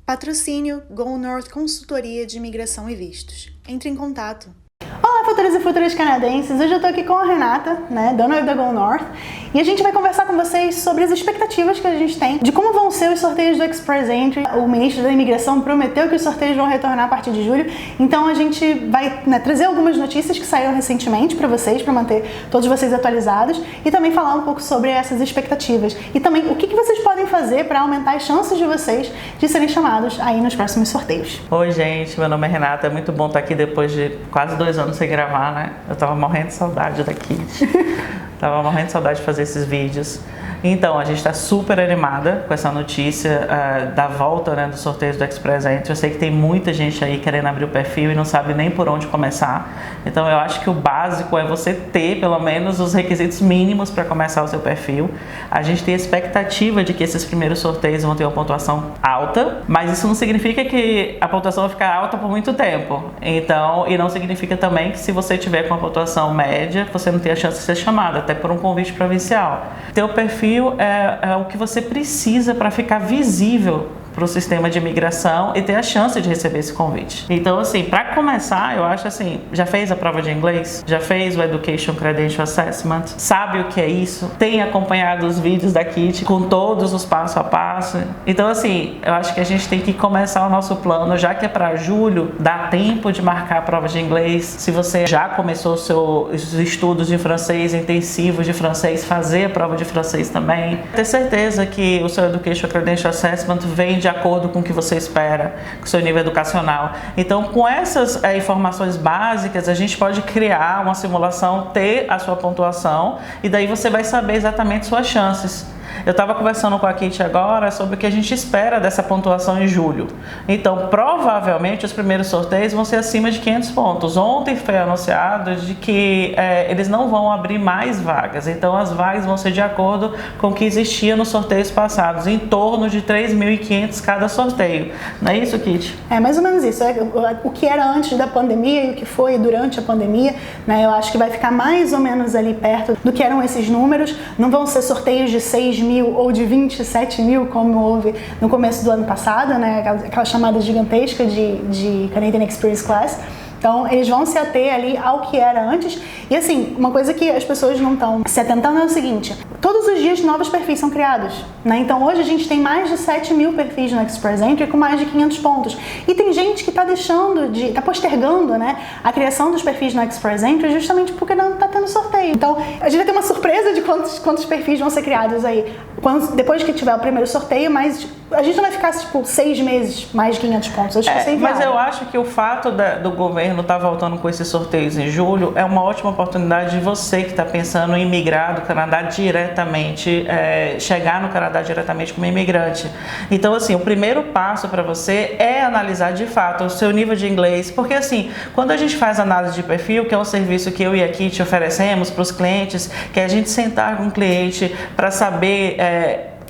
Patrocínio Go North Consultoria de Imigração e Vistos. Entre em contato. Olá, futuros e futuras canadenses! Hoje eu tô aqui com a Renata, dona da Go North, e a gente vai conversar com vocês sobre as expectativas que a gente tem de como vão ser os sorteios do Express Entry. O ministro da Imigração prometeu que os sorteios vão retornar a partir de julho, então a gente vai trazer algumas notícias que saíram recentemente para vocês, para manter todos vocês atualizados, e também falar um pouco sobre essas expectativas e também o que vocês podem fazer para aumentar as chances de vocês de serem chamados aí nos próximos sorteios. Oi, gente, meu nome é Renata, é muito bom estar aqui depois de quase 2 anos sem gravar, né? Eu tava morrendo de saudade daqui. Tava morrendo de saudade de fazer esses vídeos. Então, a gente está super animada com essa notícia da volta, dos sorteios do Express Entry. Eu sei que tem muita gente aí querendo abrir o perfil e não sabe nem por onde começar. Então, eu acho que o básico é você ter, pelo menos, os requisitos mínimos para começar o seu perfil. A gente tem a expectativa de que esses primeiros sorteios vão ter uma pontuação alta, mas isso não significa que a pontuação vai ficar alta por muito tempo. Então, e não significa também que se você tiver com uma pontuação média, você não tem a chance de ser chamado, até por um convite provincial. Teu perfil é o que você precisa para ficar visível para o sistema de imigração e ter a chance de receber esse convite. Então, assim, para começar, eu acho assim, já fez a prova de inglês? Já fez o Education Credential Assessment? Sabe o que é isso? Tem acompanhado os vídeos da Kit com todos os passo a passo? Então, assim, eu acho que a gente tem que começar o nosso plano, já que é para julho, dá tempo de marcar a prova de inglês. Se você já começou os estudos de francês, intensivos de francês, fazer a prova de francês também. Ter certeza que o seu Education Credential Assessment vem de acordo com o que você espera, com o seu nível educacional. Então, com essas informações básicas, a gente pode criar uma simulação, ter a sua pontuação, e daí você vai saber exatamente suas chances. Eu estava conversando com a Kit agora sobre o que a gente espera dessa pontuação em julho. Então, provavelmente, os primeiros sorteios vão ser acima de 500 pontos. Ontem foi anunciado de que eles não vão abrir mais vagas. Então, as vagas vão ser de acordo com o que existia nos sorteios passados, em torno de 3.500 cada sorteio. Não é isso, Kit? É mais ou menos isso. O que era antes da pandemia e o que foi durante a pandemia, eu acho que vai ficar mais ou menos ali perto do que eram esses números. Não vão ser sorteios de 6.000 ou de 27.000, como houve no começo do ano passado, aquela chamada gigantesca de Canadian Experience Class. Então, eles vão se ater ali ao que era antes. E assim, uma coisa que as pessoas não estão se atentando é o seguinte: todos os dias novos perfis são criados, Então, hoje a gente tem mais de 7.000 perfis no Express Entry com mais de 500 pontos. E tem gente que está está postergando, a criação dos perfis no Express Entry justamente porque não está tendo sorteio. Então, a gente vai ter uma surpresa de quantos perfis vão ser criados aí depois que tiver o primeiro sorteio, mas a gente não vai ficar, 6 meses mais de 500 pontos. Acho que isso é inviável. Mas eu acho que o fato do governo estar voltando com esses sorteios em julho é uma ótima oportunidade de você que está pensando em migrar do Canadá diretamente, chegar no Canadá diretamente como imigrante. Então, assim, o primeiro passo para você é analisar de fato o seu nível de inglês, porque assim, quando a gente faz análise de perfil, que é um serviço que eu e a Kit oferecemos para os clientes, que é a gente sentar com o cliente para saber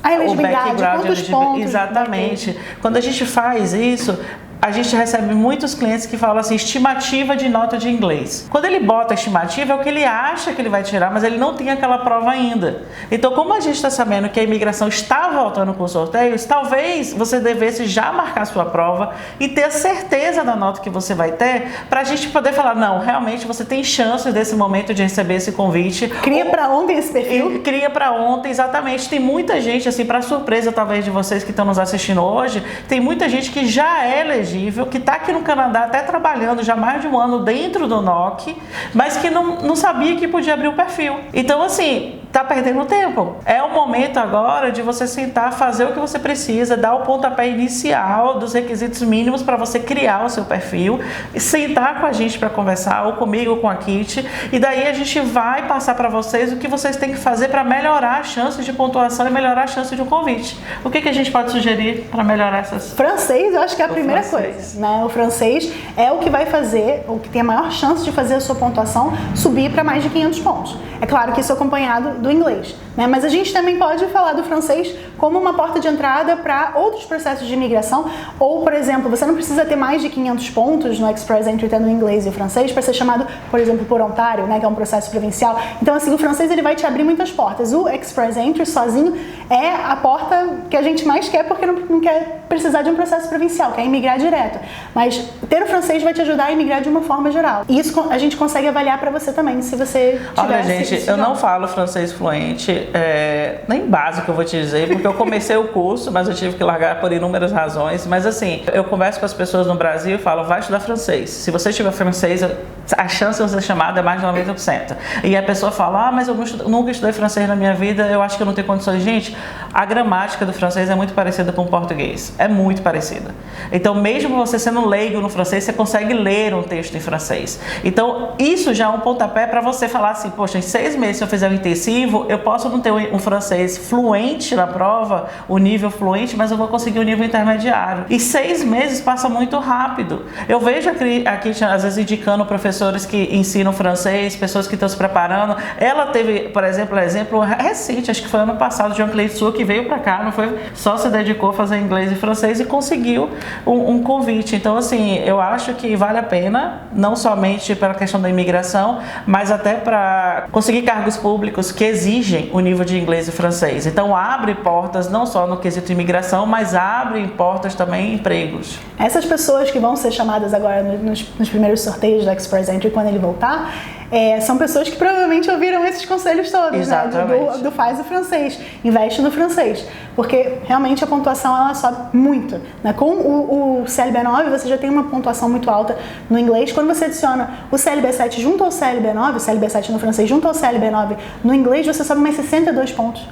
a elegibilidade, quantos pontos. Exatamente. Quando a gente faz isso, a gente recebe muitos clientes que falam assim, estimativa de nota de inglês. Quando ele bota a estimativa, é o que ele acha que ele vai tirar, mas ele não tem aquela prova ainda. Então, como a gente está sabendo que a imigração está voltando com sorteios, talvez você devesse já marcar sua prova e ter a certeza da nota que você vai ter, para a gente poder falar, não, realmente você tem chances desse momento de receber esse convite. Cria para ontem esse perfil? Cria para ontem, exatamente. Tem muita gente, assim, para surpresa talvez de vocês que estão nos assistindo hoje, tem muita gente que já é elegível, que está aqui no Canadá até trabalhando já mais de um ano dentro do NOC, mas que não sabia que podia abrir o perfil. Então, assim, está perdendo tempo. É o momento agora de você sentar, fazer o que você precisa, dar o pontapé inicial dos requisitos mínimos para você criar o seu perfil, e sentar com a gente para conversar, ou comigo, ou com a Kit, e daí a gente vai passar para vocês o que vocês têm que fazer para melhorar as chances de pontuação e melhorar a chance de um convite. O que a gente pode sugerir para melhorar essas? Francês, eu acho que é a primeira coisa. O francês é o que vai fazer, o que tem a maior chance de fazer a sua pontuação subir para mais de 500 pontos. É claro que isso é acompanhado do inglês, mas a gente também pode falar do francês como uma porta de entrada para outros processos de imigração, ou, por exemplo, você não precisa ter mais de 500 pontos no Express Entry tendo o inglês e o francês para ser chamado, por exemplo, por Ontário, né, que é um processo provincial. Então, assim, o francês ele vai te abrir muitas portas. O Express Entry sozinho é a porta que a gente mais quer porque não quer precisar de um processo provincial, quer imigrar direto. Mas ter o francês vai te ajudar a imigrar de uma forma geral. E isso a gente consegue avaliar para você também, se você tiver. Olha, gente, eu não falo francês fluente, nem básico eu vou te dizer, porque eu comecei o curso, mas eu tive que largar por inúmeras razões. Mas assim, eu converso com as pessoas no Brasil e falo, vai estudar francês. Se você tiver francês, a chance de você ser chamado é mais de 90%. E a pessoa fala, mas eu nunca estudei francês na minha vida, eu acho que eu não tenho condições. Gente, a gramática do francês é muito parecida com o português. É muito parecida. Então, mesmo você sendo leigo no francês, você consegue ler um texto em francês. Então, isso já é um pontapé para você falar assim, poxa, em 6 meses, se eu fizer um intensivo, eu posso não ter um francês fluente na prova, o nível fluente, mas eu vou conseguir o nível intermediário. E 6 meses passa muito rápido. Eu vejo aqui às vezes, indicando professores que ensinam francês, pessoas que estão se preparando. Ela teve, por exemplo, recente, acho que foi ano passado, de uma cliente sua que veio para cá, não foi? Só se dedicou a fazer inglês e francês e conseguiu um convite. Então, assim, eu acho que vale a pena, não somente pela questão da imigração, mas até para conseguir cargos públicos que exigem o nível de inglês e francês. Então, abre portas não só no quesito imigração, mas abre portas também em empregos. Essas pessoas que vão ser chamadas agora nos primeiros sorteios do Express Entry, quando ele voltar, são pessoas que provavelmente ouviram esses conselhos todos, né? Do faz o francês, investe no francês, porque realmente a pontuação ela sobe muito, né? Com o CLB9 você já tem uma pontuação muito alta no inglês. Quando você adiciona o CLB7 junto ao CLB9, o CLB7 no francês junto ao CLB9 no inglês, você sobe mais 62 pontos.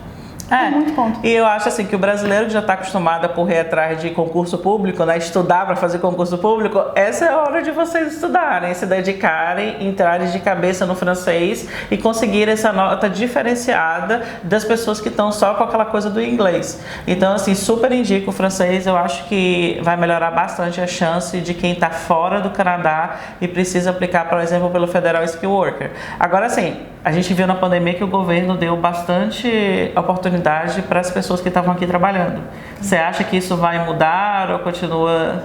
Muito ponto. E eu acho assim que o brasileiro que já está acostumado a correr atrás de concurso público, né, estudar para fazer concurso público, essa é a hora de vocês estudarem, se dedicarem, entrarem de cabeça no francês e conseguir essa nota diferenciada das pessoas que estão só com aquela coisa do inglês. Então, assim, super indico o francês. Eu acho que vai melhorar bastante a chance de quem está fora do Canadá e precisa aplicar, por exemplo, pelo Federal Skill Worker. Agora, assim, a gente viu na pandemia que o governo deu bastante oportunidade para as pessoas que estavam aqui trabalhando. Você acha que isso vai mudar ou continua?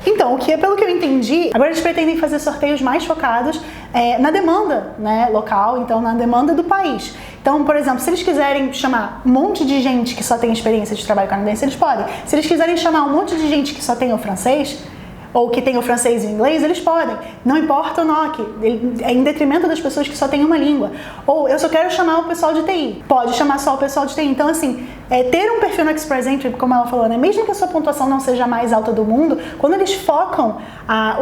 Então, pelo que eu entendi, agora eles pretendem fazer sorteios mais focados na demanda, né, local, então na demanda do país. Então, por exemplo, se eles quiserem chamar um monte de gente que só tem experiência de trabalho canadense, eles podem. Se eles quiserem chamar um monte de gente que só tem o francês, ou que tem o francês e o inglês, eles podem. Não importa o NOC, é em detrimento das pessoas que só têm uma língua. Ou eu só quero chamar o pessoal de TI, pode chamar só o pessoal de TI. Então, assim, ter um perfil no Express Entry, como ela falou, né? Mesmo que a sua pontuação não seja a mais alta do mundo, quando eles focam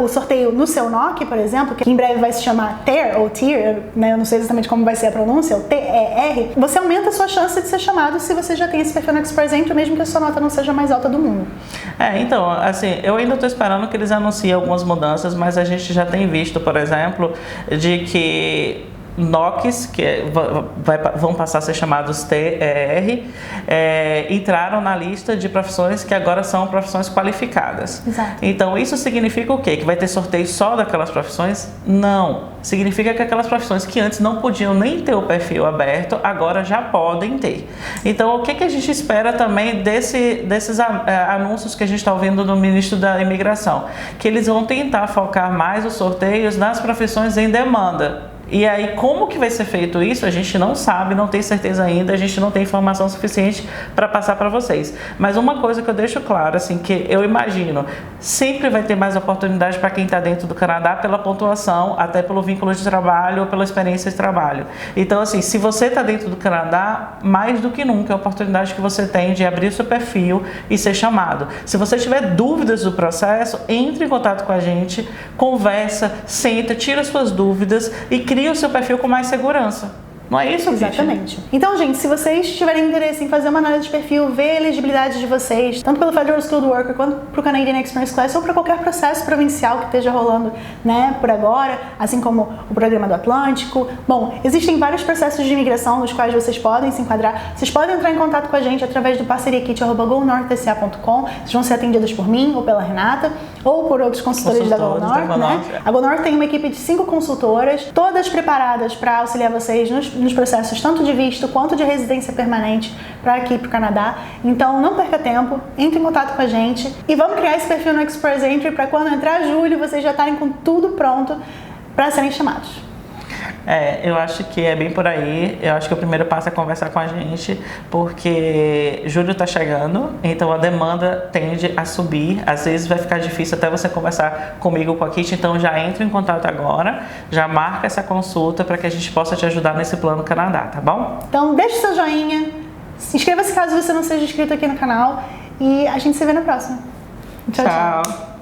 o sorteio no seu NOC, por exemplo, que em breve vai se chamar TER ou TIR, né? Eu não sei exatamente como vai ser a pronúncia, o TER, você aumenta a sua chance de ser chamado se você já tem esse perfil no Express Entry, mesmo que a sua nota não seja a mais alta do mundo. Então, assim, eu ainda estou esperando que eles anunciem algumas mudanças, mas a gente já tem visto, por exemplo, de que NOCs, que vão passar a ser chamados TER, entraram na lista de profissões que agora são profissões qualificadas. Exato. Então, isso significa o quê? Que vai ter sorteio só daquelas profissões? Não. Significa que aquelas profissões que antes não podiam nem ter o perfil aberto, agora já podem ter. Então, o que a gente espera também desses anúncios que a gente está ouvindo do ministro da Imigração? Que eles vão tentar focar mais os sorteios nas profissões em demanda. E aí, como que vai ser feito isso? A gente não sabe, não tem certeza ainda, a gente não tem informação suficiente para passar para vocês. Mas uma coisa que eu deixo claro, assim, que eu imagino, sempre vai ter mais oportunidade para quem está dentro do Canadá pela pontuação, até pelo vínculo de trabalho ou pela experiência de trabalho. Então, assim, se você está dentro do Canadá, mais do que nunca é a oportunidade que você tem de abrir seu perfil e ser chamado. Se você tiver dúvidas do processo, entre em contato com a gente, conversa, senta, tira suas dúvidas e cria o seu perfil com mais segurança. Não é isso, exatamente. Então, gente, se vocês tiverem interesse em fazer uma análise de perfil, ver a elegibilidade de vocês, tanto pelo Federal Skilled Worker quanto para o Canadian Experience Class ou para qualquer processo provincial que esteja rolando, né, por agora, assim como o Programa do Atlântico. Bom, existem vários processos de imigração nos quais vocês podem se enquadrar. Vocês podem entrar em contato com a gente através do parceriakit@gonorthtca.com. Vocês vão ser atendidos por mim ou pela Renata. ou por outros consultores da GoNorth, né? A GoNorth tem uma equipe de 5 consultoras, todas preparadas para auxiliar vocês nos processos tanto de visto quanto de residência permanente para aqui para o Canadá. Então não perca tempo, entre em contato com a gente e vamos criar esse perfil no Express Entry para quando entrar julho vocês já estarem com tudo pronto para serem chamados. Eu acho que é bem por aí. Eu acho que o primeiro passo é conversar com a gente, porque julho está chegando, então a demanda tende a subir. Às vezes vai ficar difícil até você conversar comigo, com a Kit, então já entra em contato agora, já marca essa consulta para que a gente possa te ajudar nesse plano Canadá, tá bom? Então deixe seu joinha, inscreva-se caso você não seja inscrito aqui no canal e a gente se vê na próxima. Tchau, tchau.